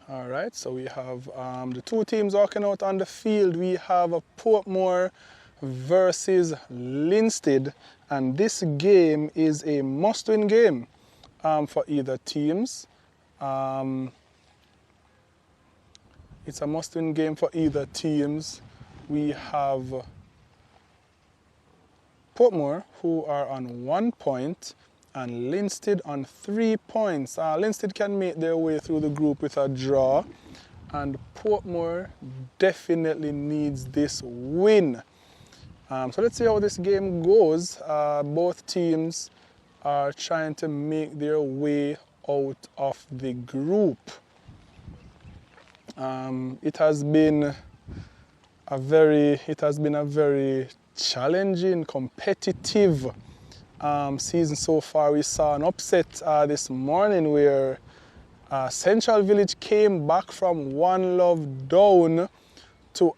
All right, so we have the two teams walking out on the field. We have a Portmore versus Linstead, and this game is a must-win game for either teams. Um, it's a must-win game for either teams. We have Portmore, who are on 1 point, and Linstead on 3 points. Linstead can make their way through the group with a draw, and Portmore definitely needs this win. So let's see how this game goes. Both teams are trying to make their way out of the group. It has been a very challenging, competitive season so far. We saw an upset this morning where Central Village came back from 1-love down to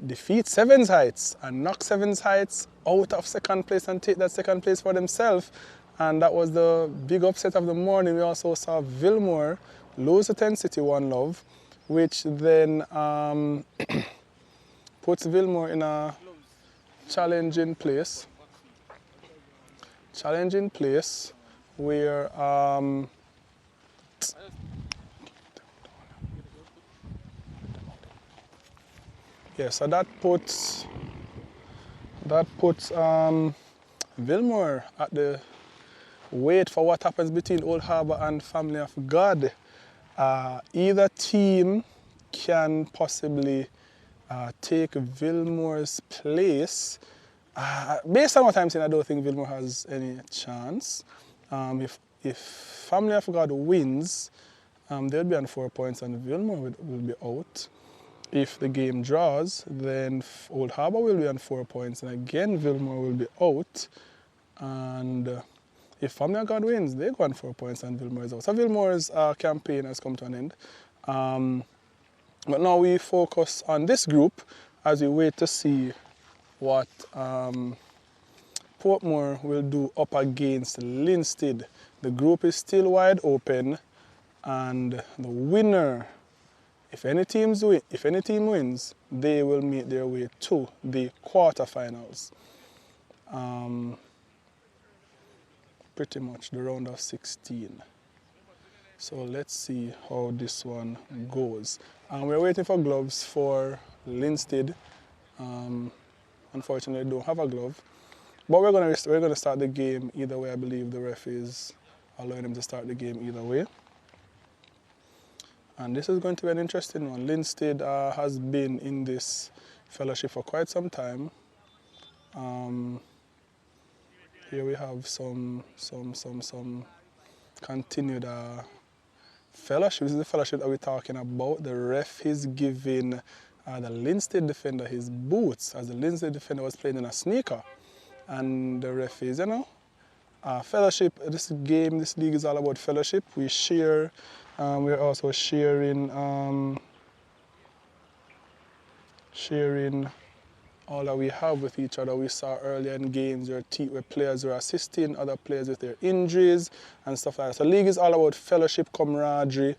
defeat Sevens Heights and knock Sevens Heights out of second place and take that second place for themselves. And that was the big upset of the morning. We also saw Vilmore lose to 10 City 1-love, which then puts Vilmore in a challenging place where so that puts Vilmore at the wait for what happens between Old Harbour and Family of God. Either team can possibly take Vilmore's place. Based on what I'm saying, I don't think Vilmore has any chance. If Family of God wins, they'll be on 4 points and Vilmore will be out. If the game draws, then Old Harbour will be on 4 points, and again Vilmore will be out. And if Family of God wins, they go on 4 points and Vilmore is out. So Vilmore's campaign has come to an end. But now we focus on this group as we wait to see what Portmore will do up against Linstead. The group is still wide open, and the winner, if any team wins, they will make their way to the quarterfinals. Pretty much the round of 16. So let's see how this one goes. We're waiting for gloves for Linstead. Unfortunately, I don't have a glove. But we're gonna start the game either way. I believe the ref is allowing him to start the game either way. And this is going to be an interesting one. Linstead has been in this fellowship for quite some time. Here we have some continued fellowship. This is the fellowship that we're talking about. The ref is giving the Linstead defender his boots, as the Linstead defender was playing in a sneaker. And the ref is, fellowship. This league is all about fellowship. We share. We're also sharing all that we have with each other. We saw earlier in games where players were assisting other players with their injuries and stuff like that. So the league is all about fellowship, camaraderie,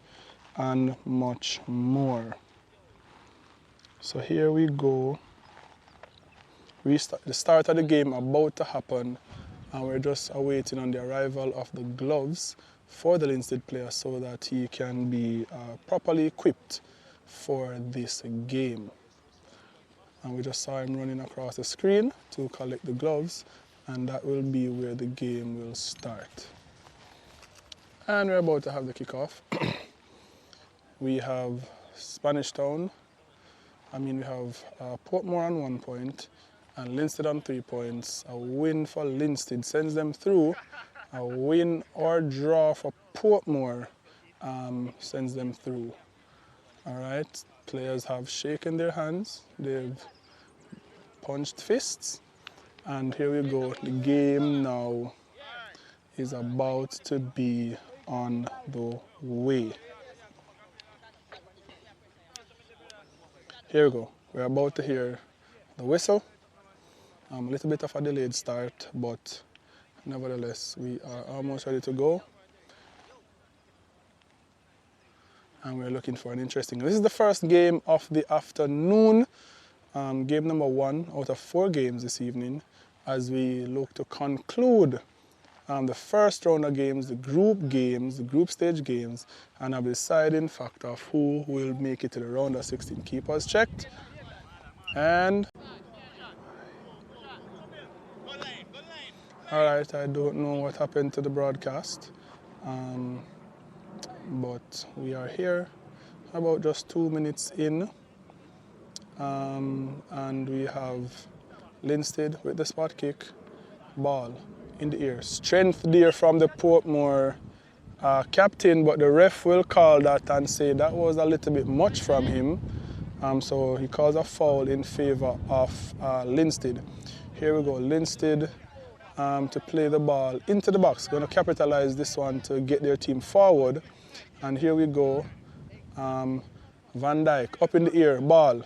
and much more. So here we go. The start of the game about to happen, and we're just awaiting on the arrival of the gloves for the Linstead player so that he can be properly equipped for this game. And we just saw him running across the screen to collect the gloves, and that will be where the game will start. And we're about to have the kickoff. We have Spanish Town. We have Portmore on 1 point and Linstead on 3 points. A win for Linstead sends them through. A win or draw for Portmore sends them through. All right, players have shaken their hands. They've punched fists. And here we go. The game now is about to be on the way. Here we go. We're about to hear the whistle. A little bit of a delayed start, but nevertheless, we are almost ready to go. and we're looking for an interesting. This is the first game of the afternoon, game number 1 out of 4 games this evening, as we look to conclude the first round of games, the group stage games, and a deciding factor of who will make it to the round of 16. Keepers checked, and all right, I don't know what happened to the broadcast, but we are here about just 2 minutes in, and we have Linstead with the spot kick, ball in the air. Strength there from the Portmore captain, but the ref will call that and say that was a little bit much from him. So he calls a foul in favor of Linstead. Here we go, Linstead to play the ball into the box. Going to capitalize this one to get their team forward. And here we go, Van Dijk up in the air, ball.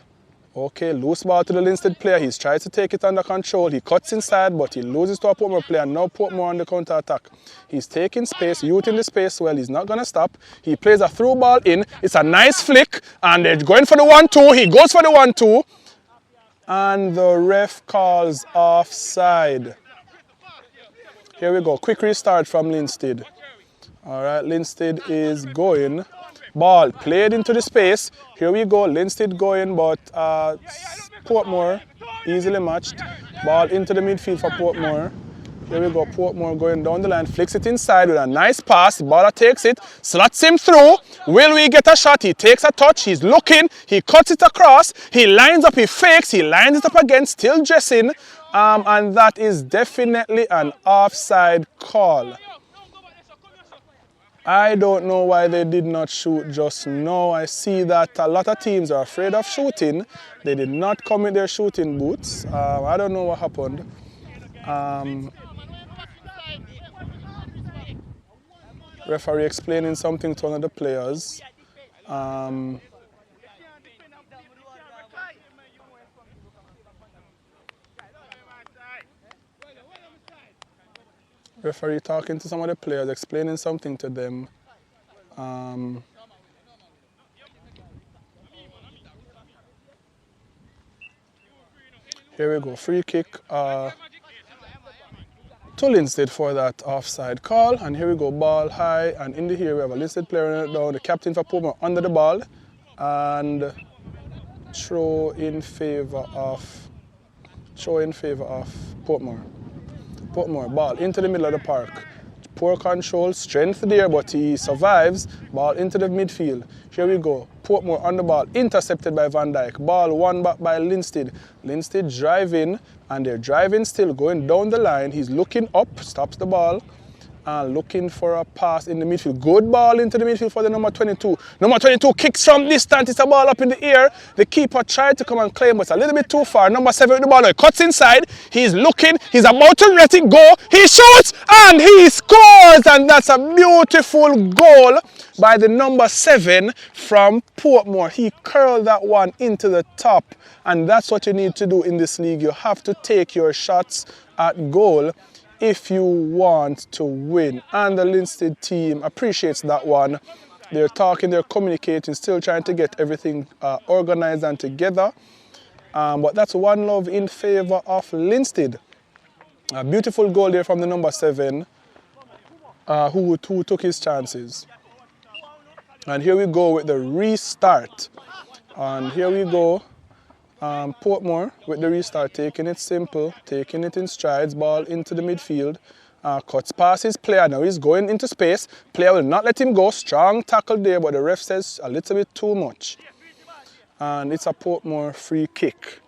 Okay, loose ball to the Linstead player. He tries to take it under control. He cuts inside, but he loses to a Portmore player. Now Portmore on the counter-attack. He's taking space, using the space well. He's not going to stop. He plays a through ball in. It's a nice flick, and they're going for the 1-2. He goes for the 1-2, and the ref calls offside. Here we go. Quick restart from Linstead. All right, Linstead is going. Ball played into the space. Here we go, Linstead going, but Portmore easily matched. Ball into the midfield for Portmore. Here we go, Portmore going down the line, flicks it inside with a nice pass. Baller takes it, slots him through. Will we get a shot? He takes a touch, he's looking, he cuts it across, he lines up, he fakes, he lines it up again, still dressing. And that is definitely an offside call. I don't know why they did not shoot just now. I see that a lot of teams are afraid of shooting. They did not come with their shooting boots. I don't know what happened. Referee explaining something to one of the players. Referee talking to some of the players, explaining something to them. Here we go, free kick to Linstead for that offside call. And here we go, ball high, and in the here we have a Linstead player running it down, the captain for Portmore under the ball, and throw in favor of Portmore. Portmore, ball into the middle of the park. Poor control, strength there, but he survives. Ball into the midfield. Here we go. Portmore on the ball, intercepted by Van Dijk. Ball won back by Linstead. Linstead driving, and they're driving still, going down the line. He's looking up, stops the ball, and looking for a pass in the midfield. Good ball into the midfield for the number 22. Number 22 kicks from distance. It's a ball up in the air. The keeper tried to come and claim, but it's a little bit too far. Number 7 with the ball now. He cuts inside. He's looking. He's about to let it go. He shoots, and he scores. And that's a beautiful goal by the number 7 from Portmore. He curled that one into the top. And that's what you need to do in this league. You have to take your shots at goal if you want to win. And the Linstead team appreciates that one. They're talking, they're communicating, still trying to get everything organized and together. But that's 1-0 in favor of Linstead. A beautiful goal there from the number 7 who took his chances. And here we go with the restart. And here we go. Portmore with the restart, taking it simple, taking it in strides, ball into the midfield, cuts past his player, now he's going into space, player will not let him go, strong tackle there, but the ref says a little bit too much. And it's a Portmore free kick.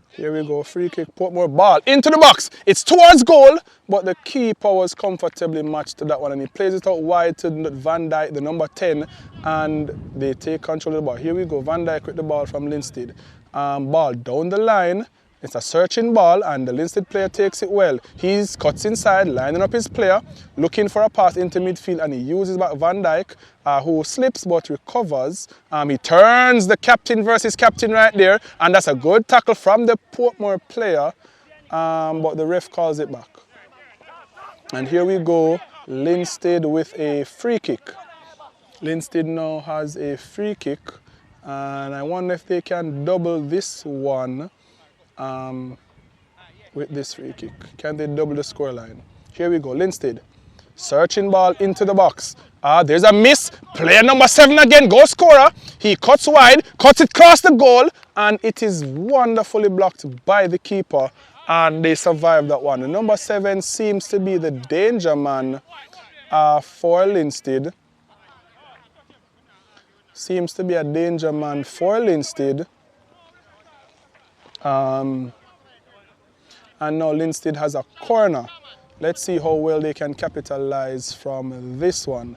Here we go, free kick, Portmore, ball into the box. It's towards goal, but the keeper was comfortably matched to that one, and he plays it out wide to Van Dijk, the number 10, and they take control of the ball. Here we go, Van Dijk with the ball from Linstead. Ball down the line, It's a searching ball and the Linstead player takes it well. He cuts inside, lining up his player, looking for a pass into midfield, and he uses back Van Dijk, who slips but recovers. He turns the captain versus captain right there, and that's a good tackle from the Portmore player, but the ref calls it back. And here we go, Linstead with a free kick. Linstead now has a free kick, and I wonder if they can double this one with this free kick. Can they double the scoreline? Here we go, Linstead. Searching ball into the box. There's a miss. Player number 7 again, goal scorer. He cuts wide, cuts it across the goal, and it is wonderfully blocked by the keeper. And they survive that one. The number 7 seems to be the danger man for Linstead. Seems to be a danger man for Linstead. And now Linstead has a corner. Let's see how well they can capitalize from this one.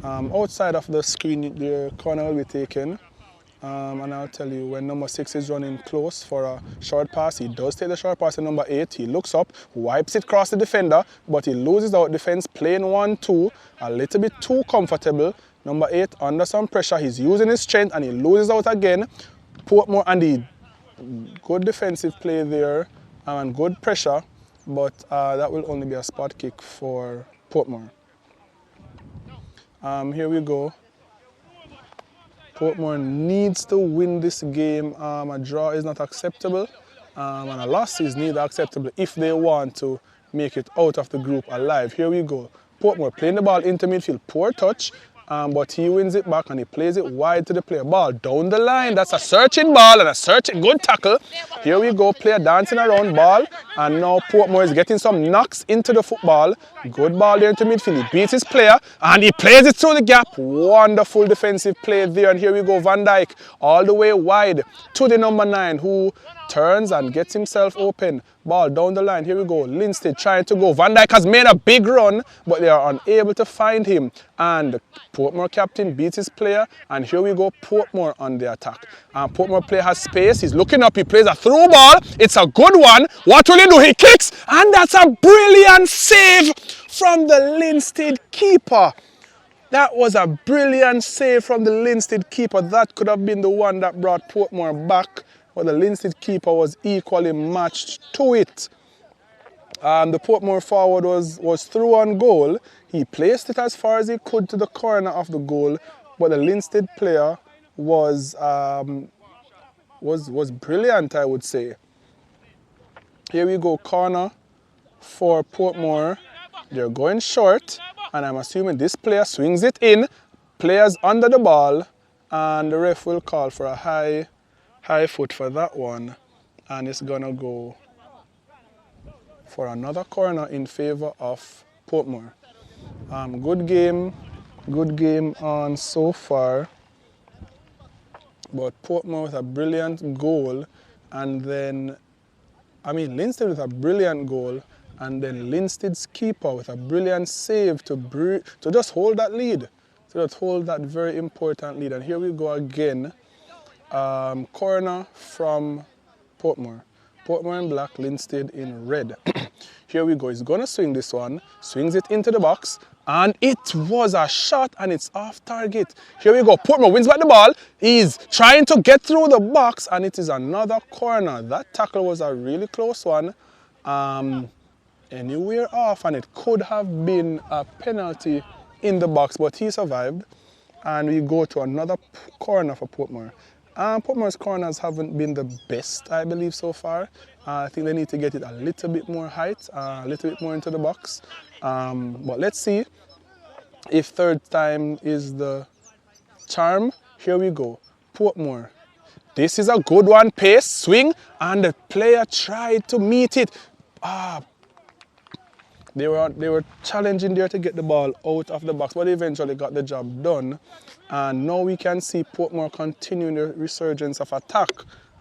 Outside of the screen, the corner will be taken. And I'll tell you, when number 6 is running close for a short pass, he does take the short pass to number 8. He looks up, wipes it across the defender, but he loses out defense, playing 1-2, a little bit too comfortable. Number 8 under some pressure, he's using his strength and he loses out again. Portmore, and the good defensive play there and good pressure, but that will only be a spot kick for Portmore. Here we go. Portmore needs to win this game. A draw is not acceptable, and a loss is neither acceptable if they want to make it out of the group alive. Here we go. Portmore playing the ball into midfield, poor touch, but he wins it back and he plays it wide to the player. Ball down the line. That's a searching ball and a searching good tackle. Here we go. Player dancing around ball, and now Portmore is getting some knocks into the football. Good ball there into midfield. He beats his player and he plays it through the gap. Wonderful defensive play there. And here we go. Van Dijk all the way wide to the number 9, who turns and gets himself open. Ball down the line. Here we go. Linstead trying to go. Van Dijk has made a big run, but they are unable to find him. And the Portmore captain beats his player. And here we go. Portmore on the attack. And Portmore player has space. He's looking up. He plays a through ball. It's a good one. What will he do? He kicks. And that's a brilliant save from the Linstead keeper. That was a brilliant save from the Linstead keeper. That could have been the one that brought Portmore back, but the Linstead keeper was equally matched to it. The Portmore forward was through on goal. He placed it as far as he could to the corner of the goal, but the Linstead player was brilliant, I would say. Here we go, corner for Portmore. They're going short, and I'm assuming this player swings it in. Players under the ball, and the ref will call for a high foot for that one, and it's gonna go for another corner in favor of Portmore. Good game on so far, but Portmore with a brilliant goal, and then Linstead with a brilliant goal, and then Linstead's keeper with a brilliant save to just hold that lead, to just hold that very important lead. And here we go again. Corner from Portmore. Portmore in black, Linstead in red. Here we go. He's going to swing this one. Swings it into the box. And it was a shot and it's off target. Here we go. Portmore wins back the ball. He's trying to get through the box and it is another corner. That tackle was a really close one. Anywhere off, and it could have been a penalty in the box, but he survived. And we go to another corner for Portmore. Portmore's corners haven't been the best, I believe, so far. I think they need to get it a little bit more height, a little bit more into the box. But let's see if third time is the charm. Here we go. Portmore. This is a good one. Pace, swing, and the player tried to meet it. They were challenging there to get the ball out of the box, but eventually got the job done. And now we can see Portmore continuing the resurgence of attack.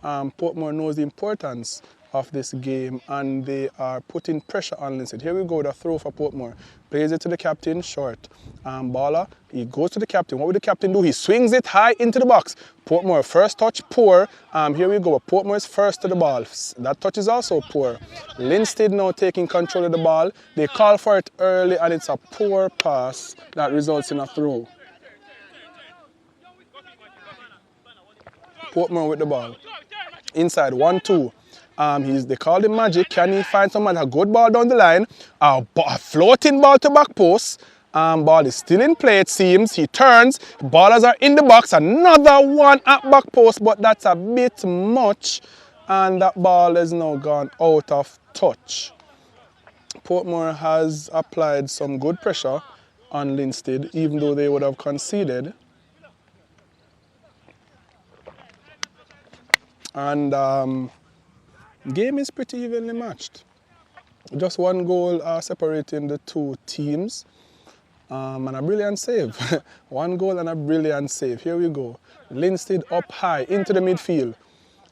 Portmore knows the importance of this game, and they are putting pressure on Linstead. Here we go with a throw for Portmore. Plays it to the captain, short. Baller, he goes to the captain. What will the captain do? He swings it high into the box. Portmore, first touch, poor. Here we go. Portmore is first to the ball. That touch is also poor. Linstead now taking control of the ball. They call for it early, and it's a poor pass that results in a throw. Portmore with the ball. Inside, 1-2. They call him Magic. Can he find someone? A good ball down the line. A floating ball to back post. Ball is still in play, it seems. He turns. Ballers are in the box. Another one at back post, but that's a bit much. And that ball is now gone out of touch. Portmore has applied some good pressure on Linstead, even though they would have conceded. And game is pretty evenly matched. Just one goal separating the two teams. And a brilliant save. One goal and a brilliant save. Here we go. Linstead up high into the midfield.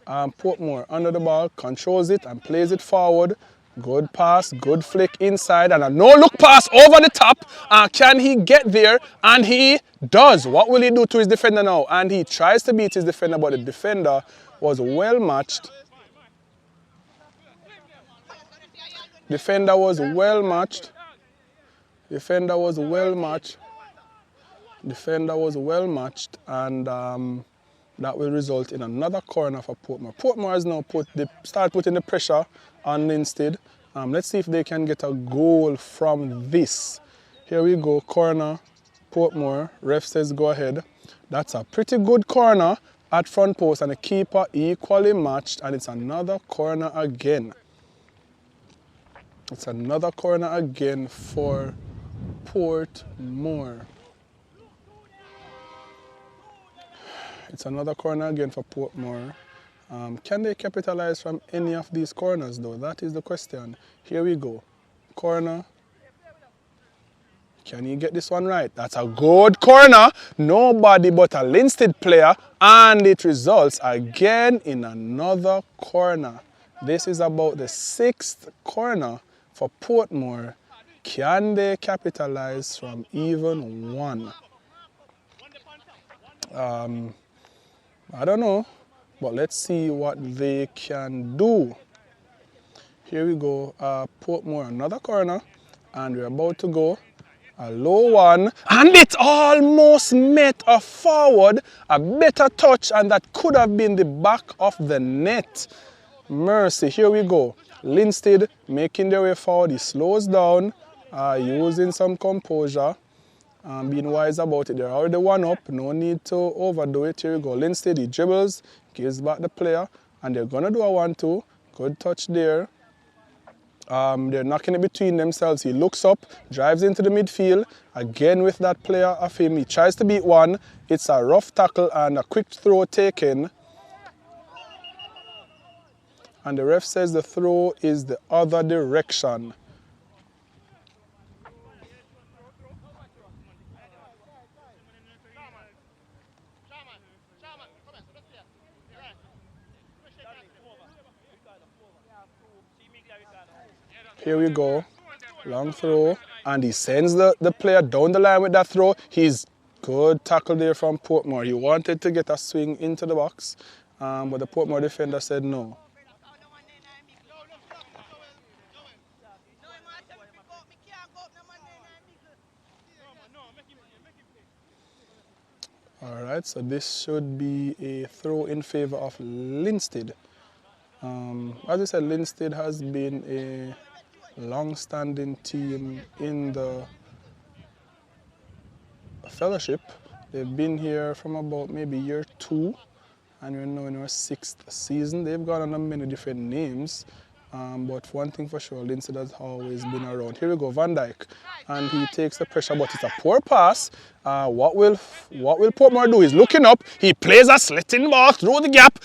Portmore under the ball, controls it and plays it forward. Good pass, good flick inside, and a no-look pass over the top. Can he get there? And he does. What will he do to his defender now? And he tries to beat his defender, but the defender was well matched. Defender was well matched. Defender was well matched. Defender was well matched, and that will result in another corner for Portmore. Portmore has now start putting the pressure on Linstead. Let's see if they can get a goal from this. Here we go, corner, Portmore. Ref says go ahead. That's a pretty good corner at front post, and the keeper equally matched, and it's another corner again. It's another corner again for Portmore. It's another corner again for Portmore. Can they capitalize from any of these corners though? That is the question. Here we go. Corner. Can he get this one right? That's a good corner. Nobody but a Linstead player. And it results again in another corner. This is about the 6th corner for Portmore. Can they capitalize from even one? I don't know, but let's see what they can do. Here we go, Portmore, another corner, and we're about to go. A low one, and it almost met a forward, a better touch, and that could have been the back of the net. Mercy, here we go. Linstead making their way forward, he slows down, using some composure. Being wise about it. They're already one up, no need to overdo it. Here we go. Linstead, he dribbles, gives back the player, and they're going to do a 1-2. Good touch there. They're knocking it between themselves. He looks up, drives into the midfield, again with that player of him. He tries to beat one. It's a rough tackle and a quick throw taken. And the ref says the throw is the other direction. Here we go, long throw, and he sends the player down the line with that throw. He's good tackle there from Portmore. He wanted to get a swing into the box, but the Portmore defender said no. All right, so this should be a throw in favor of Linstead. As I said, Linstead has been a long-standing team in the fellowship. They've been here from about maybe year 2, and we're now in our 6th season. They've gone under many different names, but one thing for sure, Linstead has always been around. Here we go, Van Dijk, and he takes the pressure, but it's a poor pass. What will Portmore do? He's looking up. He plays a slitting ball through the gap.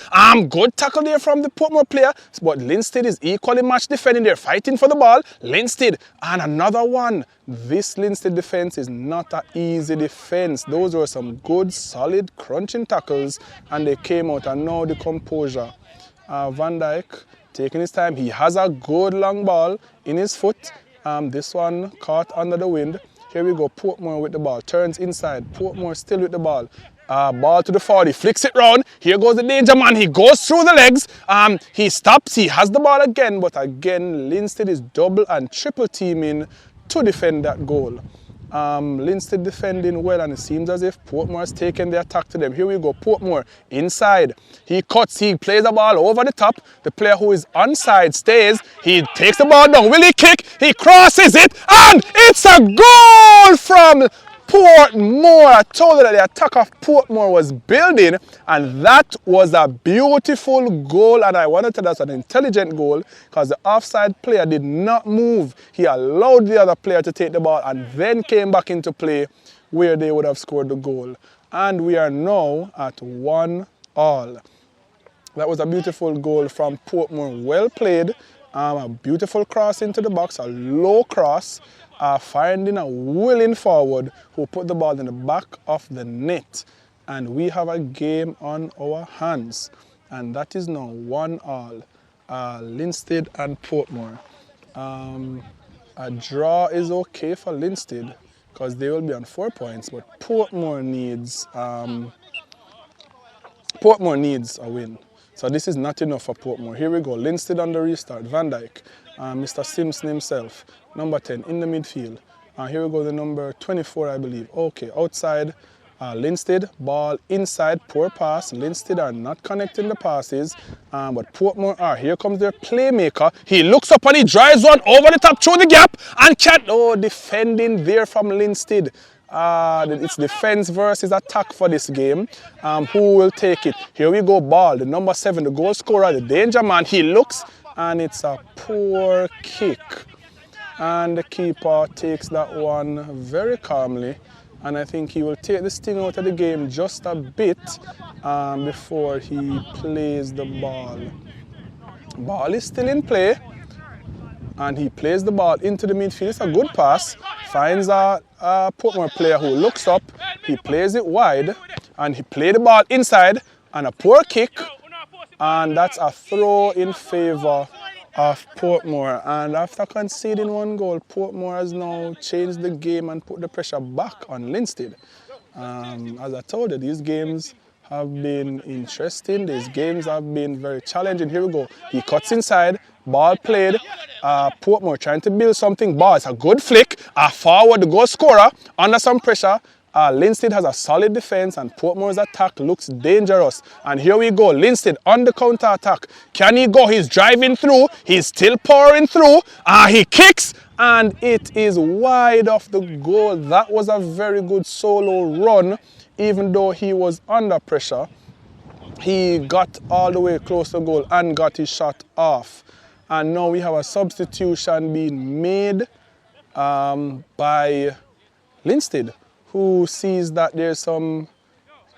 Good tackle there from the Portmore player, but Linstead is equally matched defending. They're fighting for the ball. Linstead, and another one. This Linstead defense is not an easy defense. Those were some good, solid, crunching tackles, and they came out, and now the composure. Van Dijk taking his time. He has a good long ball in his foot. This one caught under the wind. Here we go, Portmore with the ball, turns inside. Portmore still with the ball. Ball to the 40, flicks it round. Here goes the danger man. He goes through the legs. He stops. He has the ball again, but again, Linstead is double and triple teaming to defend that goal. Linstead defending well, and it seems as if Portmore has taken the attack to them. Here we go, Portmore inside. He cuts, he plays the ball over the top. The player who is onside stays. He takes the ball down. Will he kick? He crosses it, and it's a goal from Portmore. I told you that the attack of Portmore was building, and that was a beautiful goal, and I wanted to that's an intelligent goal because the offside player did not move. He allowed the other player to take the ball and then came back into play where they would have scored the goal. And we are now at 1-1. That was a beautiful goal from Portmore. Well played. A beautiful cross into the box, a low cross. Finding a willing forward who put the ball in the back of the net. And we have a game on our hands. And that is now 1-1. Linstead and Portmore. A draw is okay for Linstead because they will be on 4 points, but Portmore needs a win. So this is not enough for Portmore. Here we go. Linstead on the restart. Van Dijk. Mr. Simpson himself. Number 10 in the midfield. Here we go, the number 24, I believe. Okay, outside. Linstead, ball inside, poor pass. Linstead are not connecting the passes. But Portmore here comes their playmaker. He looks up and he drives one over the top through the gap. And defending there from Linstead. It's defense versus attack for this game. Who will take it? Here we go, ball. The number 7, the goal scorer, the danger man. He looks and it's a poor kick. And the keeper takes that one very calmly. And I think he will take the sting out of the game just a bit before he plays the ball. Ball is still in play. And he plays the ball into the midfield. It's a good pass. Finds a Portmore player who looks up. He plays it wide. And he played the ball inside. And a poor kick. And that's a throw in favor of Portmore. And after conceding one goal, Portmore has now changed the game and put the pressure back on Linstead. As I told you, these games have been interesting. These games have been very challenging. Here we go. He cuts inside. Ball played. Portmore trying to build something. Ball, it's a good flick. Forward, the goal scorer under some pressure. Linstead has a solid defense and Portmore's attack looks dangerous. And here we go, Linstead on the counter attack. Can he go? He's driving through. He's still pouring through. He kicks and it is wide of the goal. That was a very good solo run. Even though he was under pressure, he got all the way close to goal and got his shot off. And now we have a substitution being made by Linstead, who sees that there's some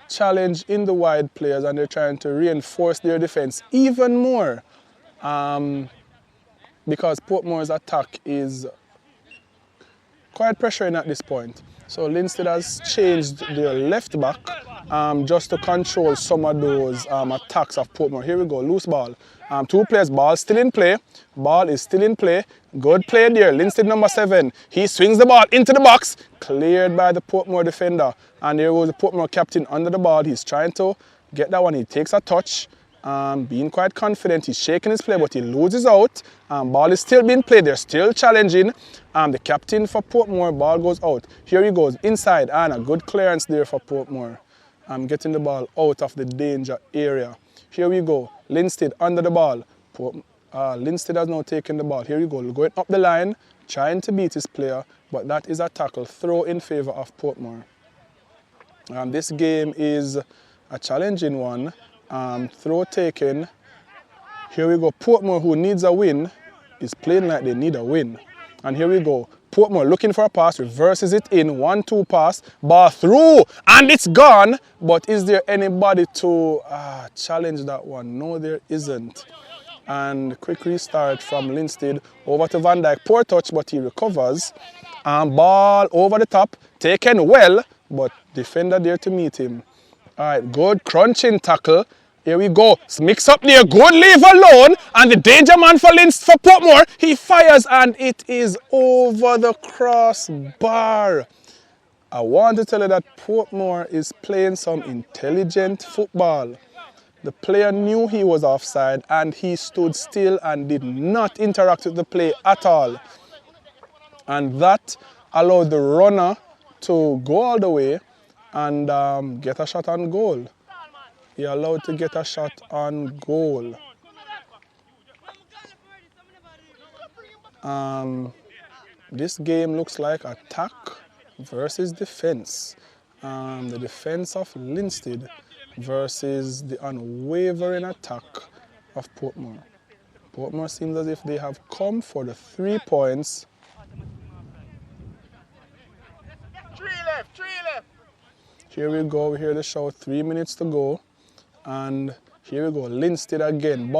challenge in the wide players and they're trying to reinforce their defense even more because Portmore's attack is quite pressuring at this point. So Linstead has changed their left back just to control some of those attacks of Portmore. Here we go, loose ball. 2 players, ball still in play. Ball is still in play. Good play there. Linstead number 7. He swings the ball into the box. Cleared by the Portmore defender. And there was the Portmore captain under the ball. He's trying to get that one. He takes a touch. Being quite confident. He's shaking his play, but he loses out. Ball is still being played. They're still challenging. The captain for Portmore, ball goes out. Here he goes, inside. And a good clearance there for Portmore. Getting the ball out of the danger area. Here we go. Linstead under the ball. Linstead has now taken the ball. Here we go. Going up the line, trying to beat his player, but that is a tackle. Throw in favor of Portmore. This game is a challenging one. Throw taken. Here we go. Portmore, who needs a win, is playing like they need a win. And here we go. Portmore looking for a pass, reverses it in, 1-2 pass, ball through, and it's gone. But is there anybody to challenge that one? No, there isn't. And quick restart from Linstead over to Van Dijk. Poor touch, but he recovers. Ball over the top, taken well, but defender there to meet him. All right, good crunching tackle. Here we go. Mix up there. Good leave alone. And the danger man for Portmore. He fires and it is over the crossbar. I want to tell you that Portmore is playing some intelligent football. The player knew he was offside and he stood still and did not interact with the play at all. And that allowed the runner to go all the way and get a shot on goal. He allowed to get a shot on goal. This game looks like attack versus defense. The defense of Linstead versus the unwavering attack of Portmore. Portmore seems as if they have come for the 3 points. 3 left, 3 left. Here we go, we hear the shout, 3 minutes to go. And here we go, Linstead again,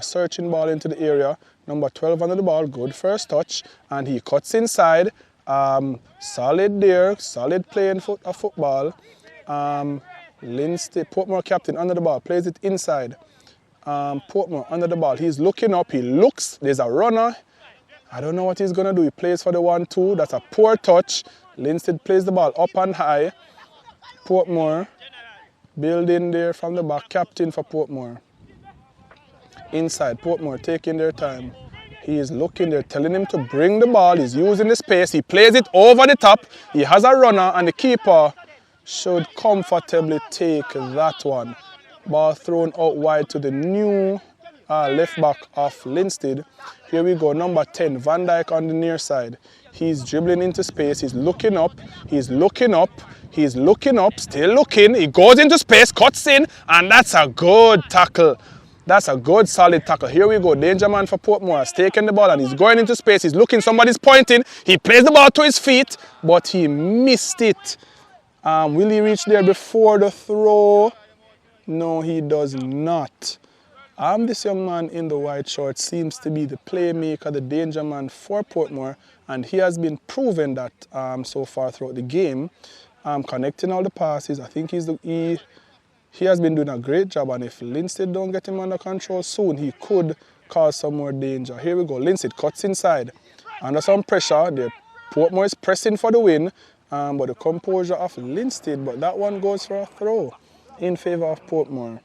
searching ball into the area. Number 12 under the ball, good first touch. And he cuts inside. Solid there, solid playing of football. Linstead, Portmore captain under the ball, plays it inside. Portmore under the ball, he's looking up, he looks, there's a runner. I don't know what he's going to do, he plays for the 1-2, that's a poor touch. Linstead plays the ball up and high. Portmore building there from the back, captain for Portmore. Inside, Portmore taking their time. He is looking there, telling him to bring the ball, he's using the space, he plays it over the top. He has a runner and the keeper should comfortably take that one. Ball thrown out wide to the new left back of Linstead. Here we go, number 10, Van Dijk on the near side. He's dribbling into space, he's looking up, he's looking up, he's looking up, still looking. He goes into space, cuts in, and that's a good tackle. That's a good solid tackle. Here we go, danger man for Portmore. He's taking the ball and he's going into space. He's looking, somebody's pointing. He plays the ball to his feet, but he missed it. Will he reach there before the throw? No, he does not. This young man in the white shorts seems to be the playmaker, the danger man for Portmore, and he has been proven that so far throughout the game. Connecting all the passes, I think he has been doing a great job, and if Linstead don't get him under control soon, he could cause some more danger. Here we go, Linstead cuts inside. Under some pressure, Portmore is pressing for the win, but the composure of Linstead, but that one goes for a throw in favor of Portmore.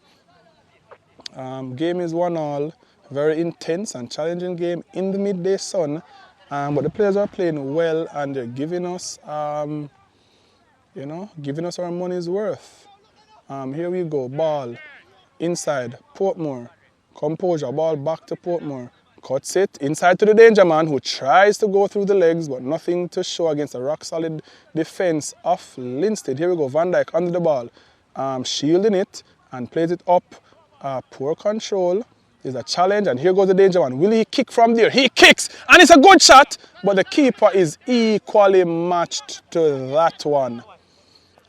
Game is 1-1, very intense and challenging game in the midday sun, but the players are playing well and they're giving us, giving us our money's worth. Here we go, ball inside, Portmore, composure, ball back to Portmore, cuts it inside to the danger man who tries to go through the legs, but nothing to show against a rock-solid defense of Linstead. Here we go, Van Dijk under the ball, shielding it and plays it up. Poor control. There's a challenge, and here goes the danger man. Will he kick from there? He kicks, and it's a good shot, but the keeper is equally matched to that one.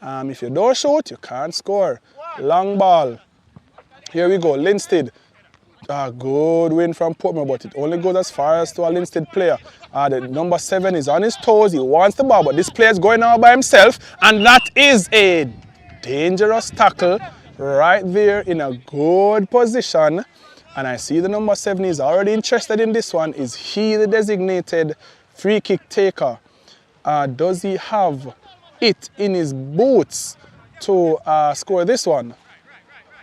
If you don't shoot, you can't score. Long ball. Here we go, Linstead. Good win from Portmore, but it only goes as far as to a Linstead player. The number 7 is on his toes. He wants the ball, but this player is going out by himself, and that is a dangerous tackle right there in a good position. And I see the number 7 is already interested in this one. Is he the designated free kick taker? Does he have it in his boots to score this one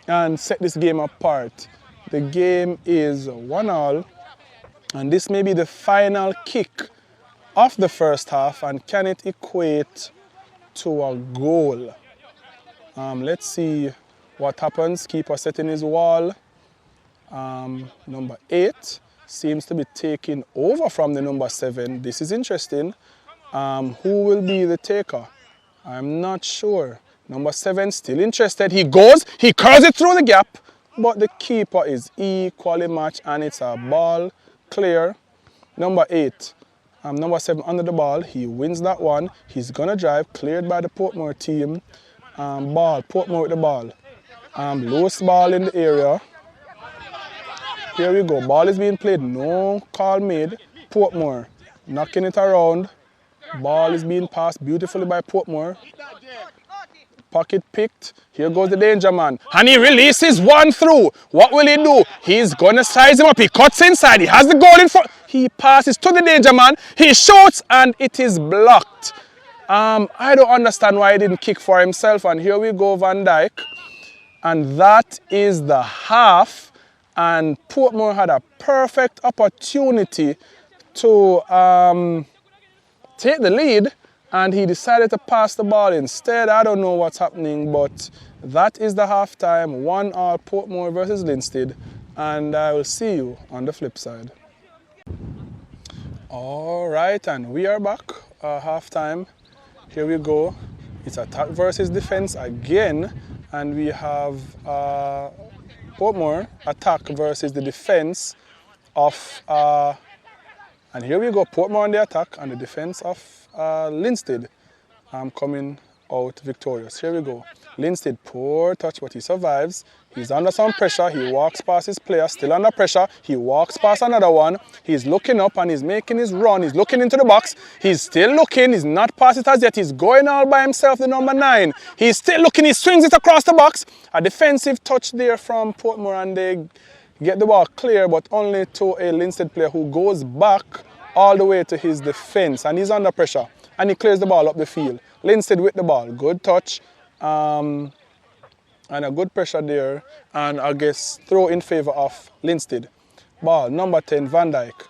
and set this game apart? The game is 1-1, and this may be the final kick of the first half, and can it equate to a goal? Let's see what happens. Keeper setting his wall. Number 8 seems to be taking over from the number 7. This is interesting. Who will be the taker? I'm not sure. Number 7 still interested. He goes, he curls it through the gap, but the keeper is equally matched, and it's a ball clear. Number 8, number 7 under the ball. He wins that one. He's gonna drive, cleared by the Portmore team. Portmore with the ball. Loose ball in the area. Here we go, ball is being played, no call made. Portmore knocking it around. Ball is being passed beautifully by Portmore. Pocket picked. Here goes the danger man. And he releases one through. What will he do? He's going to size him up. He cuts inside. He has the goal in front. He passes to the danger man. He shoots and it is blocked. I don't understand why he didn't kick for himself. And here we go, Van Dijk. And that is the half. And Portmore had a perfect opportunity to take the lead. And he decided to pass the ball instead. I don't know what's happening, but that is the halftime. 1-1 Portmore versus Linstead. And I will see you on the flip side. All right, and we are back. Halftime. Here we go. It's attack versus defense again. And we have Portmore attack versus the defense of... and here we go, Portmore on the attack and the defense of Linstead coming out victorious. Here we go. Linstead, poor touch, but he survives. He's under some pressure. He walks past his player, still under pressure. He walks past another one. He's looking up and he's making his run. He's looking into the box. He's still looking. He's not past it as yet. He's going all by himself, the number 9. He's still looking. He swings it across the box. A defensive touch there from Portmore, and they get the ball clear, but only to a Linstead player who goes back all the way to his defense, and he's under pressure, and he clears the ball up the field. Linstead with the ball, good touch, and a good pressure there, and I guess throw in favor of Linstead. Ball, number 10, Van Dijk,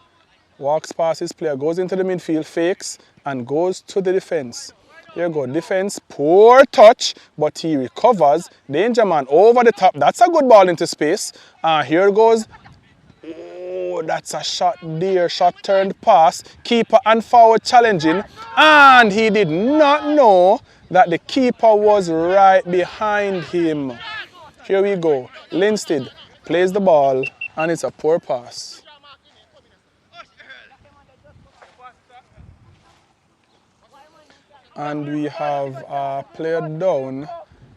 walks past his player, goes into the midfield, fakes, and goes to the defense. Here you go, defense, poor touch, but he recovers. Danger man over the top, that's a good ball into space. Here goes. Oh, that's a shot there, shot turned pass, keeper and forward challenging, and he did not know that the keeper was right behind him. Here we go, Linstead plays the ball and it's a poor pass. And we have a player down,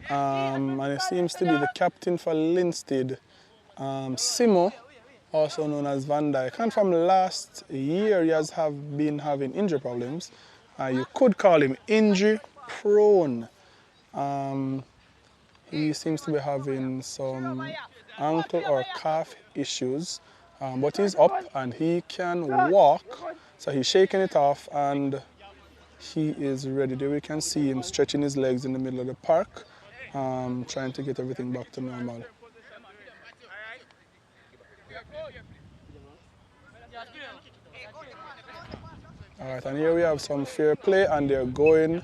and it seems to be the captain for Linstead, Simo, also known as Van Dijk. And from last year, he has been having injury problems. You could call him injury prone. He seems to be having some ankle or calf issues, but he's up and he can walk. So he's shaking it off and he is ready. There we can see him stretching his legs in the middle of the park, trying to get everything back to normal. All right, and here we have some fair play, and they're going.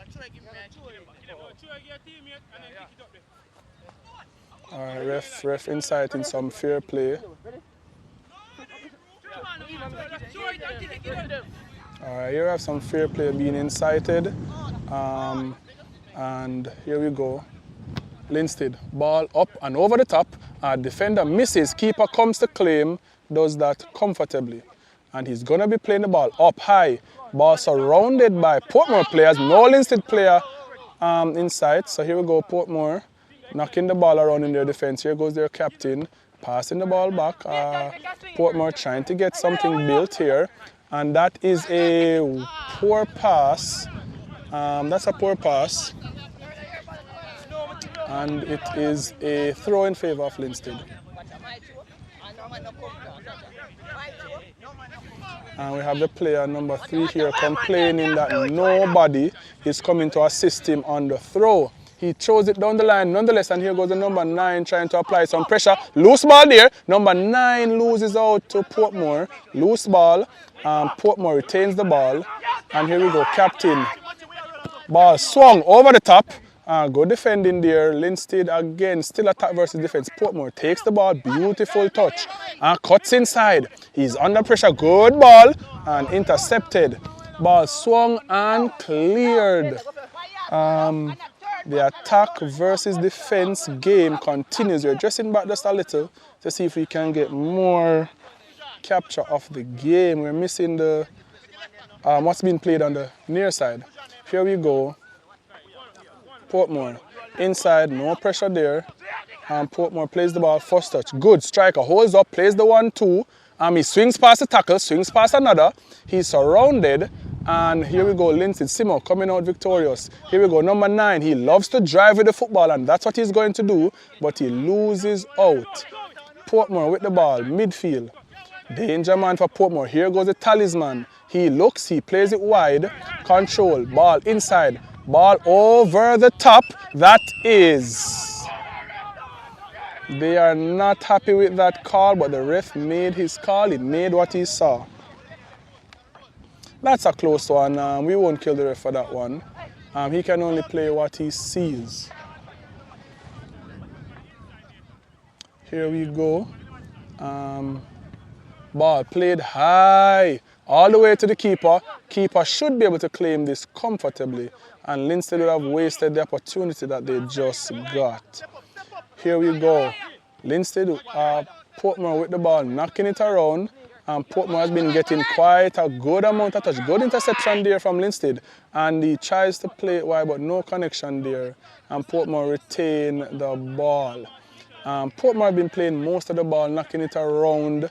All right, ref inciting some fair play. All right, here we have some fair play being incited, and here we go. Linstead, ball up and over the top. Defender misses, keeper comes to claim, does that comfortably. And he's going to be playing the ball up high. Ball surrounded by Portmore players, no Linstead player inside. So here we go, Portmore knocking the ball around in their defense. Here goes their captain, passing the ball back. Portmore trying to get something built here. And that is a poor pass. That's a poor pass. And it is a throw in favor of Linstead. And we have the player number 3 here complaining that nobody is coming to assist him on the throw. He throws it down the line nonetheless, and here goes the number 9 trying to apply some pressure. Loose ball there. Number 9 loses out to Portmore. Loose ball. Portmore retains the ball. And here we go, captain. Ball swung over the top. Good defending there. Linstead again, still attack versus defense. Portmore takes the ball, beautiful touch. Cuts inside. He's under pressure. Good ball and intercepted. Ball swung and cleared. The attack versus defense game continues. We're dressing back just a little to see if we can get more capture of the game. We're missing the what's being played on the near side. Here we go. Portmore inside, no pressure there. Portmore plays the ball, first touch. Good striker, holds up, plays the 1-2. He swings past the tackle, swings past another. He's surrounded, And here we go, Linstead, Simo coming out victorious. Here we go, number 9. He loves to drive with the football, and that's what he's going to do, but he loses out. Portmore with the ball, midfield. Danger man for Portmore. Here goes the talisman. He looks, he plays it wide. Control, ball inside, ball over the top. That is. They are not happy with that call, but the ref made his call. He made what he saw. That's a close one. We won't kill the ref for that one. He can only play what he sees. Here we go. Ball played high, all the way to the keeper. Keeper should be able to claim this comfortably, and Linstead would have wasted the opportunity that they just got. Here we go. Linstead, Portmore with the ball, knocking it around. And Portmore has been getting quite a good amount of touch. Good interception there from Linstead. And he tries to play it wide, but no connection there. And Portmore retain the ball. Portmore have been playing most of the ball, knocking it around.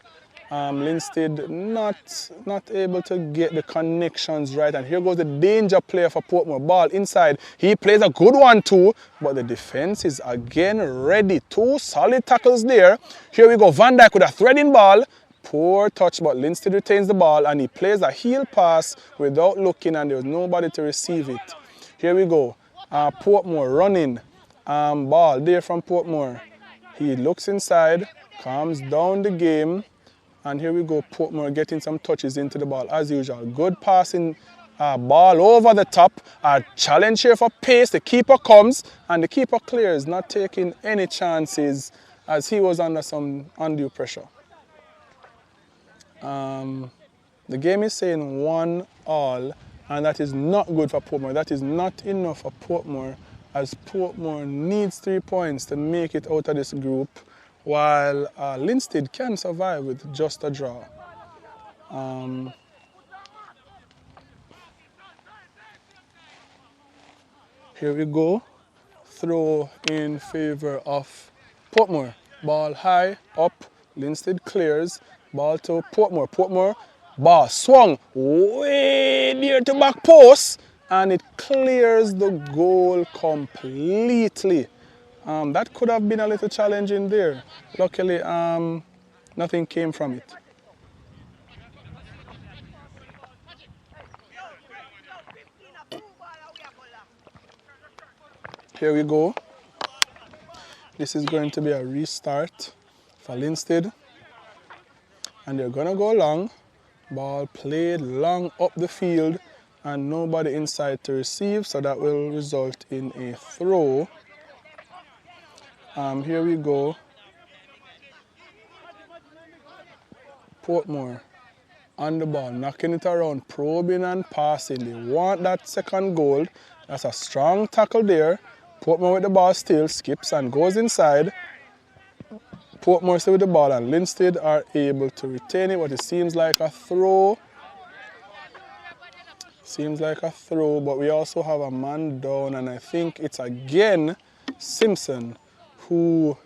Linstead not able to get the connections right. And here goes the danger player for Portmore. Ball inside. He plays a good one too, but the defense is again ready. 2 solid tackles there. Here we go. Van Dijk with a threading ball. Poor touch, but Linstead retains the ball and he plays a heel pass without looking, and there's nobody to receive it. Here we go. Portmore running. Ball there from Portmore. He looks inside, calms down the game. And here we go, Portmore getting some touches into the ball as usual. Good passing, ball over the top. A challenge here for pace. The keeper comes and the keeper clears, not taking any chances as he was under some undue pressure. The game is saying 1-1, and that is not good for Portmore. That is not enough for Portmore, as Portmore needs 3 points to make it out of this group, while Linstead can survive with just a draw. Here we go. Throw in favor of Portmore. Ball high, up. Linstead clears. Ball to Portmore. Portmore, ball swung way near to back post, and it clears the goal completely. That could have been a little challenging there. Luckily, nothing came from it. Here we go. This is going to be a restart for Linstead. And they're going to go long. Ball played long up the field and nobody inside to receive, so that will result in a throw. Here we go. Portmore on the ball, knocking it around, probing and passing. They want that second goal. That's a strong tackle there. Portmore with the ball still, skips and goes inside. Portmore still with the ball, and Linstead are able to retain it, but it seems like a throw. Seems like a throw, but we also have a man down, and I think it's again Simpson, who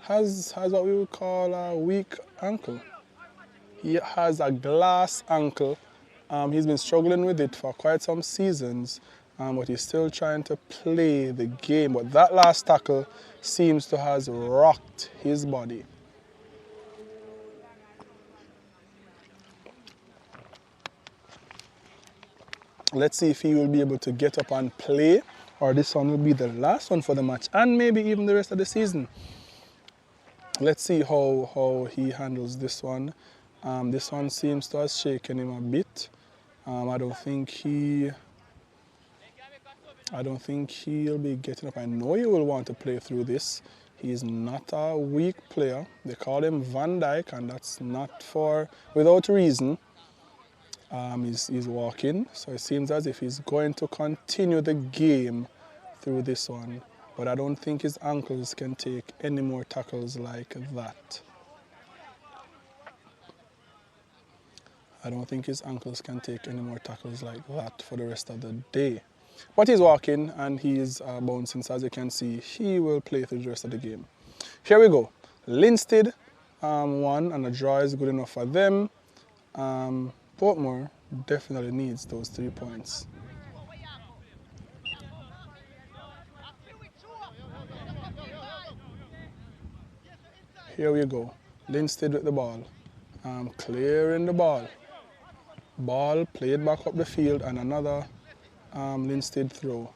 has what we would call a weak ankle. He has a glass ankle. He's been struggling with it for quite some seasons, but he's still trying to play the game. But that last tackle seems to have rocked his body. Let's see if he will be able to get up and play, or this one will be the last one for the match, and maybe even the rest of the season. Let's see how he handles this one. This one seems to have shaken him a bit. I don't think he'll be getting up. I know he will want to play through this. He's not a weak player. They call him Van Dijk, and that's not without reason. He's walking, so it seems as if he's going to continue the game through this one. But I don't think his ankles can take any more tackles like that. I don't think his ankles can take any more tackles like that for the rest of the day. But he's walking and he's bouncing, so as you can see, he will play through the rest of the game. Here we go. Linstead won, and a draw is good enough for them. Portmore definitely needs those 3 points. Here we go. Linstead with the ball. Clearing the ball. Ball played back up the field and another Linstead throw.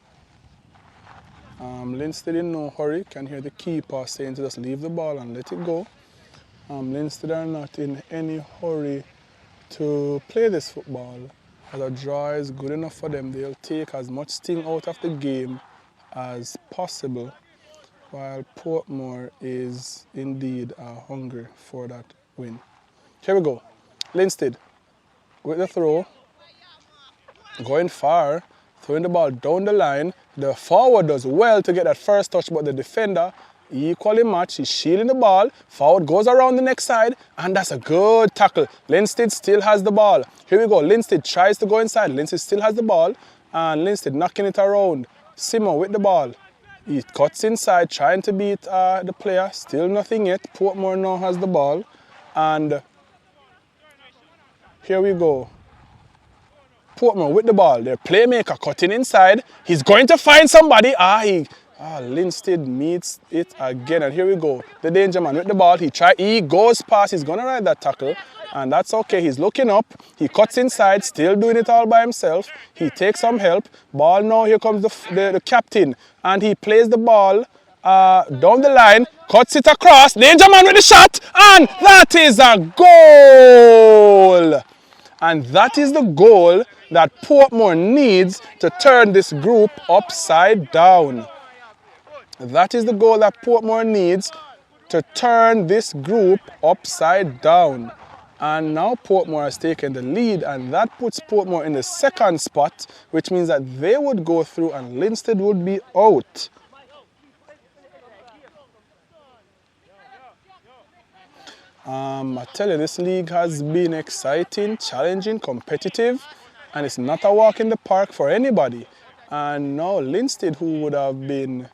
Linstead in no hurry. Can hear the keeper saying to just leave the ball and let it go. Linstead are not in any hurry to play this football. As a draw is good enough for them, they'll take as much sting out of the game as possible, while Portmore is indeed hungry for that win. Here we go. Linstead with the throw, going far, throwing the ball down the line. The forward does well to get that first touch, but the defender equally matched. He's shielding the ball. Forward goes around the next side, and that's a good tackle. Linstead still has the ball. Here we go. Linstead tries to go inside. Linstead still has the ball, and Linstead knocking it around. Simo with the ball. He cuts inside, trying to beat the player. Still nothing yet. Portmore now has the ball, and here we go. Portmore with the ball. Their playmaker cutting inside. He's going to find somebody. Linstead meets it again. And here we go. The danger man with the ball. He goes past. He's going to ride that tackle. And that's okay. He's looking up. He cuts inside. Still doing it all by himself. He takes some help. Ball now. Here comes the captain. And he plays the ball down the line. Cuts it across. Danger man with the shot. And that is a goal. And that is the goal that Portmore needs to turn this group upside down. That is the goal that Portmore needs to turn this group upside down. And now Portmore has taken the lead, and that puts Portmore in the second spot, which means that they would go through and Linstead would be out. I tell you, this league has been exciting, challenging, competitive, and it's not a walk in the park for anybody. And now Linstead, who would have been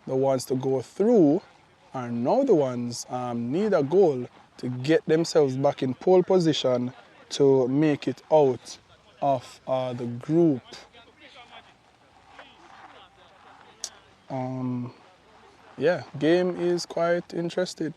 the ones to go through, are now the ones need a goal to get themselves back in pole position to make it out of the group. Yeah, game is quite interesting.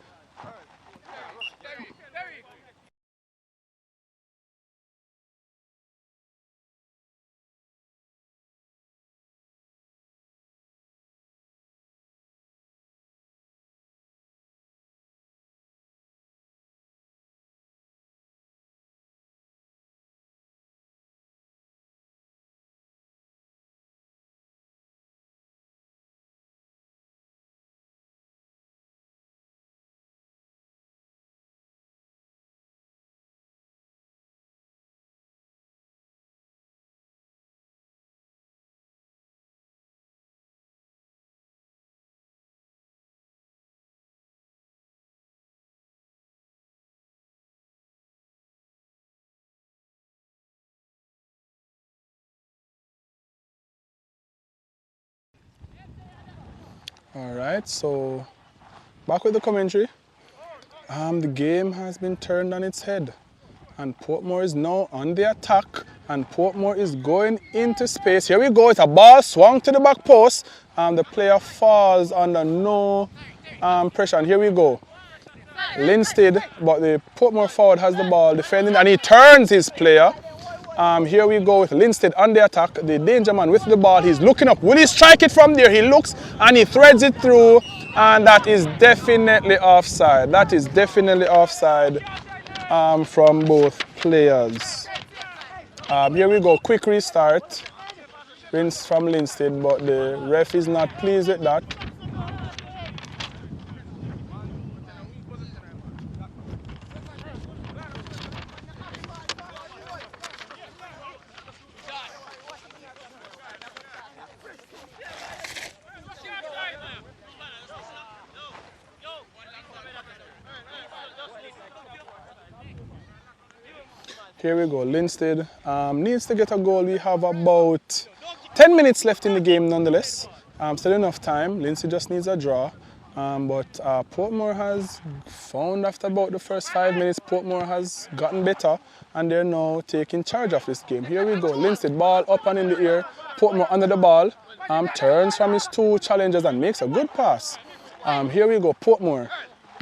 All right, so back with the commentary. The game has been turned on its head, and Portmore is now on the attack, and Portmore is going into space. Here we go, it's a ball swung to the back post. The player falls under no pressure, and here we go. Linstead, but the Portmore forward has the ball defending, and he turns his player. Here we go with Linstead on the attack. The danger man with the ball. He's looking up. Will he strike it from there? He looks and he threads it through. And that is definitely offside. That is definitely offside from both players. Here we go. Quick restart. Rinse from Linstead, but the ref is not pleased with that. Here we go, Linstead needs to get a goal. We have about 10 minutes left in the game nonetheless. Still enough time. Linstead just needs a draw. But Portmore has found after about the first 5 minutes, Portmore has gotten better and they're now taking charge of this game. Here we go, Linstead, ball up and in the air, Portmore under the ball, turns from his two challengers and makes a good pass. Here we go, Portmore,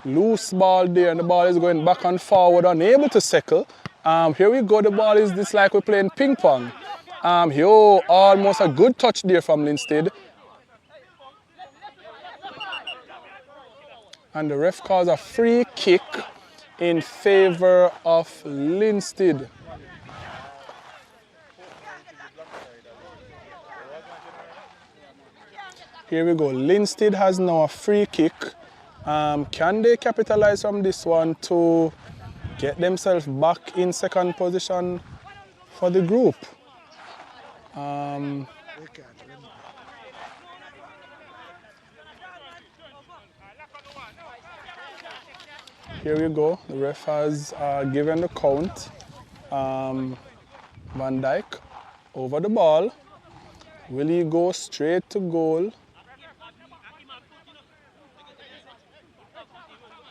loose ball there and the ball is going back and forward, unable to settle. Here we go, the ball is this like we're playing ping pong. Here, almost a good touch there from Linstead. And the ref calls a free kick in favor of Linstead. Here we go. Linstead has now a free kick. Can they capitalize from this one to get themselves back in second position for the group? Here we go, the ref has given the count. Van Dijk over the ball. Will he go straight to goal?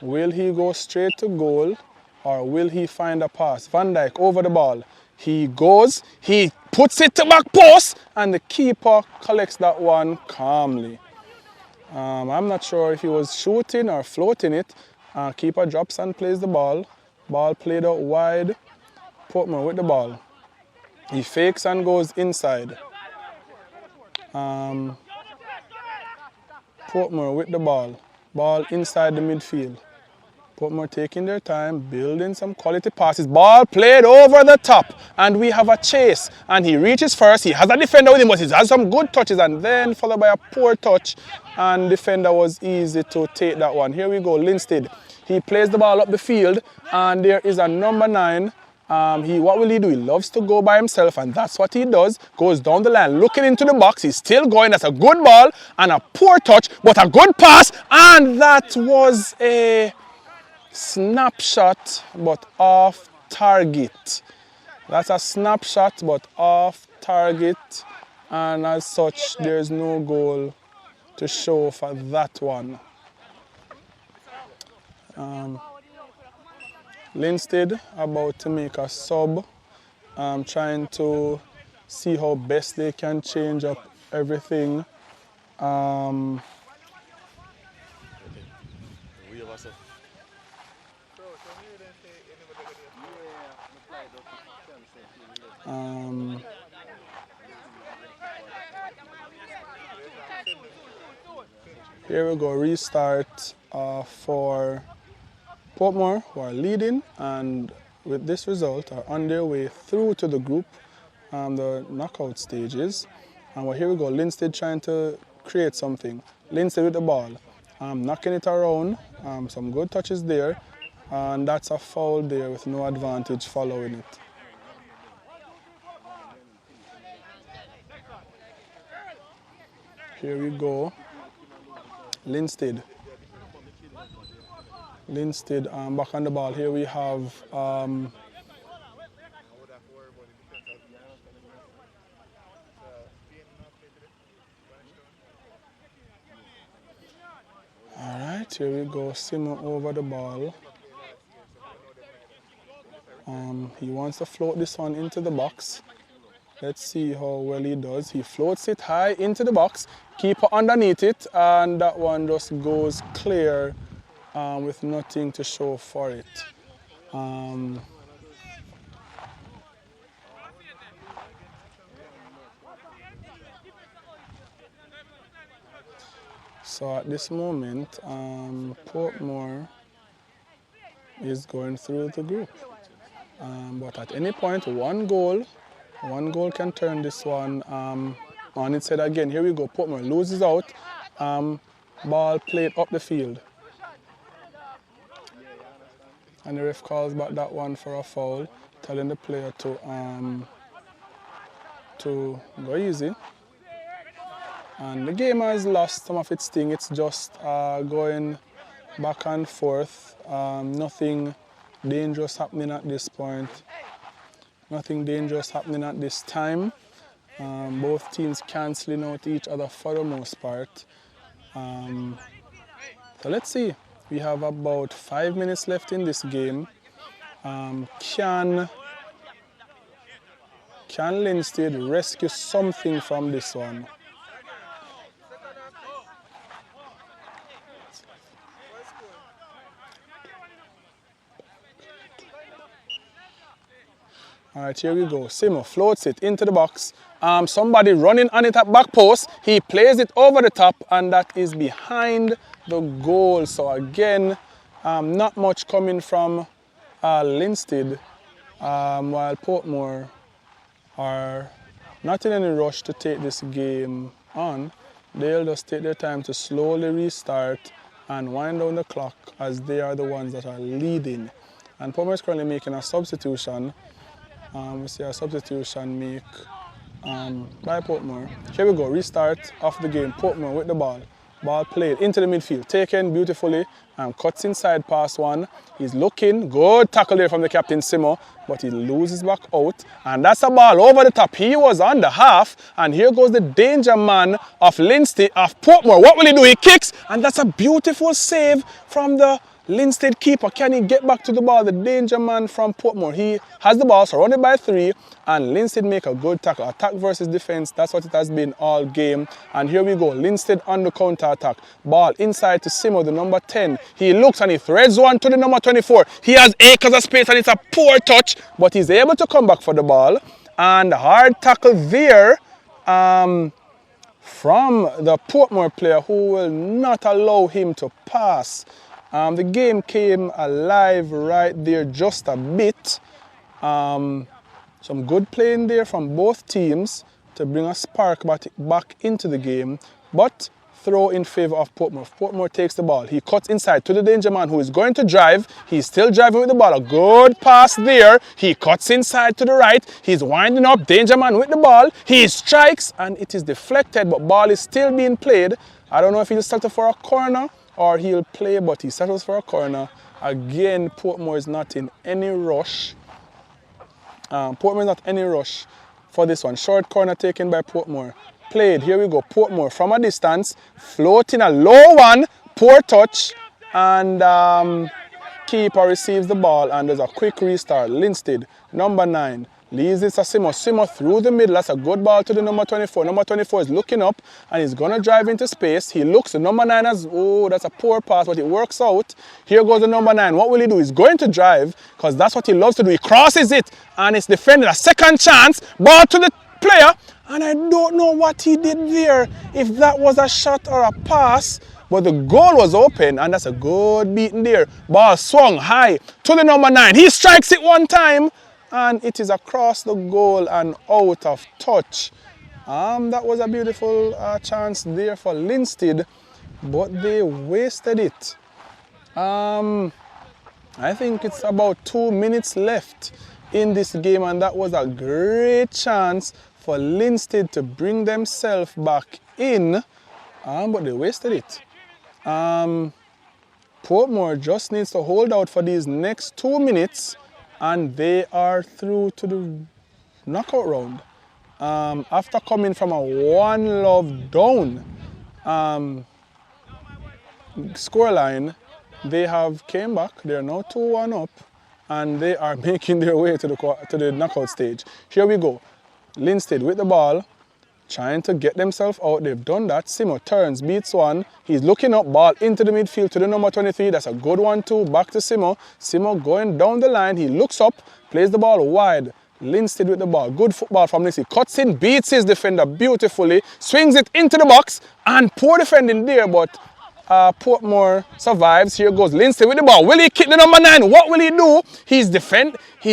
Will he go straight to goal or will he find a pass? Van Dijk over the ball. He goes, he puts it to back post and the keeper collects that one calmly. I'm not sure if he was shooting or floating it. Keeper drops and plays the ball. Ball played out wide. Portmore with the ball. He fakes and goes inside. Portmore with the ball. Ball inside the midfield. Portmore taking their time, building some quality passes. Ball played over the top. And we have a chase. And he reaches first. He has a defender with him, but he has some good touches. And then followed by a poor touch. And defender was easy to take that one. Here we go, Linstead. He plays the ball up the field, and there is a number 9. What will he do? He loves to go by himself, and that's what he does. Goes down the line, looking into the box. He's still going. That's a good ball and a poor touch, but a good pass. And that was a snapshot, but off target. That's a snapshot, but off target. And as such, there's no goal to show for that one. Linstead about to make a sub, trying to see how best they can change up everything. Here we go, restart for Portmore, who are leading and with this result are on their way through to the group, the knockout stages. And here we go, Linstead trying to create something. Linstead with the ball, knocking it around, some good touches there, and that's a foul there with no advantage following it. Here we go, Linstead. Linstead back on the ball. Here we have alright, here we go, Simon over the ball. He wants to float this one into the box. Let's see how well he does. He floats it high into the box, keeper underneath it, and that one just goes clear with nothing to show for it. So at this moment, Portmore is going through the group. But at any point, one goal can turn this one on its head again. Here we go, Portmore loses out. Ball played up the field. And the ref calls back that one for a foul, telling the player to go easy. And the game has lost some of its sting. It's just going back and forth. Nothing dangerous happening at this point. Nothing dangerous happening at this time. Both teams cancelling out each other for the most part. So let's see. We have about 5 minutes left in this game. Can Linstead rescue something from this one? All right, here we go. Simo floats it into the box. Somebody running on it at back post. He plays it over the top, and that is behind the goal. So again, not much coming from Linstead, while Portmore are not in any rush to take this game on. They'll just take their time to slowly restart and wind down the clock, as they are the ones that are leading. And Portmore is currently making a substitution. We see a substitution make by Portmore. Here we go, restart of the game. Portmore with the ball. Ball played into the midfield, taken beautifully, cuts inside past one. He's looking, good tackle there from the captain Simo, but he loses back out. And that's a ball over the top. He was on the half, and here goes the danger man of Linstead, of Portmore. What will he do? He kicks, and that's a beautiful save from the Linstead keeper. Can he get back to the ball? The danger man from Portmore. He has the ball, surrounded by three, and Linstead make a good tackle. Attack versus defense, that's what it has been all game. And here we go, Linstead on the counter attack. Ball inside to Simo, the number 10. He looks and he threads one to the number 24. He has acres of space and it's a poor touch, but he's able to come back for the ball. And hard tackle there from the Portmore player, who will not allow him to pass. The game came alive right there just a bit. Some good playing there from both teams to bring a spark back into the game, but throw in favor of Portmore. Portmore takes the ball. He cuts inside to the danger man, who is going to drive. He's still driving with the ball. A good pass there. He cuts inside to the right. He's winding up. Danger man with the ball. He strikes and it is deflected, but ball is still being played. I don't know if he'll settle for a corner or he'll play, but he settles for a corner. Again, Portmore is not in any rush. Portmore is not any rush for this one. Short corner taken by Portmore. Played, here we go, Portmore from a distance, floating a low one, poor touch, and keeper receives the ball, and there's a quick restart. Linstead, number 9, leaves it to Simo. Simo through the middle, that's a good ball to the number 24. Number 24 is looking up, and he's going to drive into space. He looks, the number 9 has, oh, that's a poor pass, but it works out. Here goes the number 9. What will he do? He's going to drive, because that's what he loves to do. He crosses it, and it's defended. A second chance, ball to the player, and I don't know what he did there, if that was a shot or a pass, but the goal was open, and that's a good beating there. Ball swung high to the number 9. He strikes it one time, and it is across the goal and out of touch. That was a beautiful chance there for Linstead, but they wasted it. I think it's about 2 minutes left in this game, and that was a great chance for Linstead to bring themselves back in, but they wasted it. Portmore just needs to hold out for these next 2 minutes, and they are through to the knockout round. After coming from a 1-love down scoreline, they have came back. They are now 2-1 up, and they are making their way to the knockout stage. Here we go. Linstead with the ball, trying to get themselves out. They've done that. Simo turns, beats one. He's looking up, ball into the midfield to the number 23. That's a good one too. Back to Simo. Simo going down the line. He looks up, plays the ball wide. Linstead with the ball. Good football from Linstead. Cuts in, beats his defender beautifully. Swings it into the box, and poor defending there, but Portmore survives. Here goes Linstead with the ball. Will he kick the number 9? What will he do? He's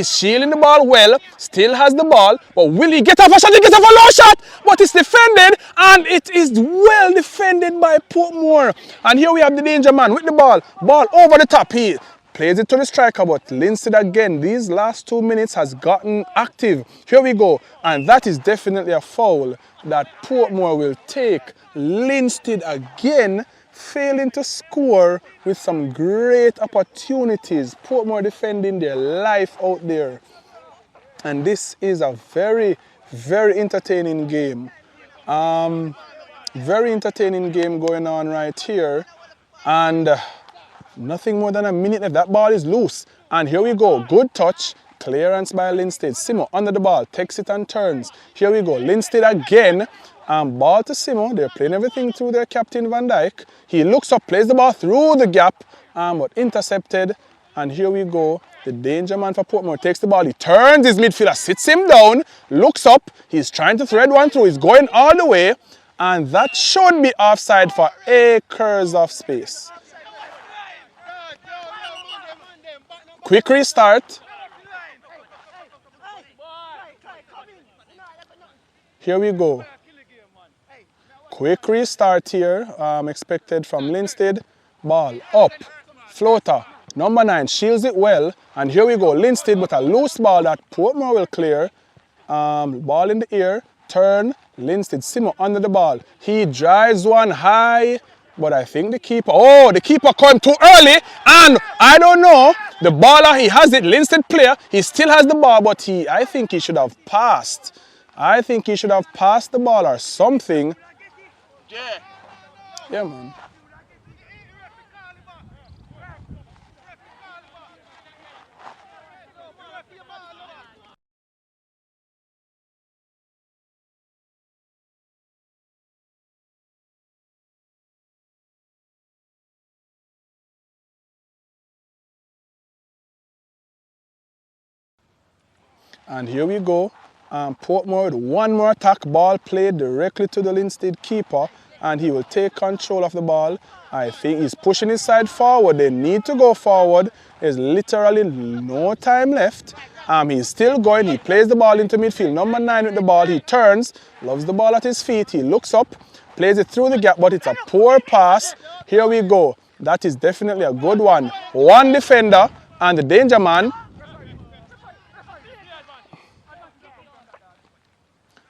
shielding the ball well, still has the ball, but will he get off a shot? He gets off a low shot, but it's defended, and it is well defended by Portmore. And here we have the danger man with the ball. Ball over the top. He plays it to the striker, but Linstead again, these last 2 minutes has gotten active. Here we go, and that is definitely a foul that Portmore will take. Linstead again failing to score with some great opportunities. Portmore defending their life out there. And this is a very, very entertaining game. Very entertaining game going on right here. And nothing more than a minute left. That ball is loose. And here we go. Good touch. Clearance by Linstead. Simo under the ball. Takes it and turns. Here we go. Linstead again. And ball to Simo. They're playing everything through their captain Van Dijk. He looks up, plays the ball through the gap. But intercepted. And here we go. The danger man for Portmore takes the ball. He turns his midfielder, sits him down, looks up. He's trying to thread one through. He's going all the way. And that should be offside for acres of space. Quick restart. Here we go. Quick restart here. Expected from Linstead. Ball up. Floater. Number 9 shields it well. And here we go. Linstead with a loose ball that Portmore will clear. Ball in the air. Turn. Linstead. Simo under the ball. He drives one high. But I think the keeper, the keeper came too early, and I don't know, the baller, he has it, Linstead player, he still has the ball, but I think he should have passed. I think he should have passed the ball or something. Yeah, man. And here we go. Portmore with one more attack. Ball played directly to the Linstead keeper. And he will take control of the ball. I think he's pushing his side forward. They need to go forward. There's literally no time left. He's still going. He plays the ball into midfield. Number 9 with the ball. He turns. Loves the ball at his feet. He looks up. Plays it through the gap. But it's a poor pass. Here we go. That is definitely a good one. One defender. And the danger man.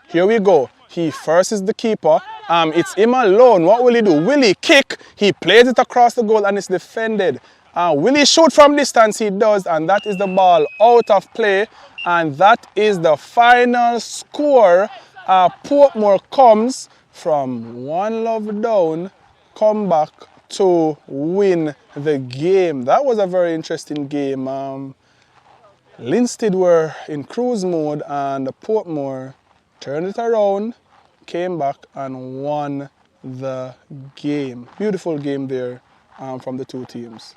Here we go. He forces the keeper. It's him alone. What will he do? Will he kick? He plays it across the goal and it's defended. Will he shoot from distance? He does. And that is the ball out of play. And that is the final score. Portmore comes from 1-0 down, come back to win the game. That was a very interesting game. Linstead were in cruise mode and Portmore turned it around, came back and won the game. Beautiful game there from the two teams.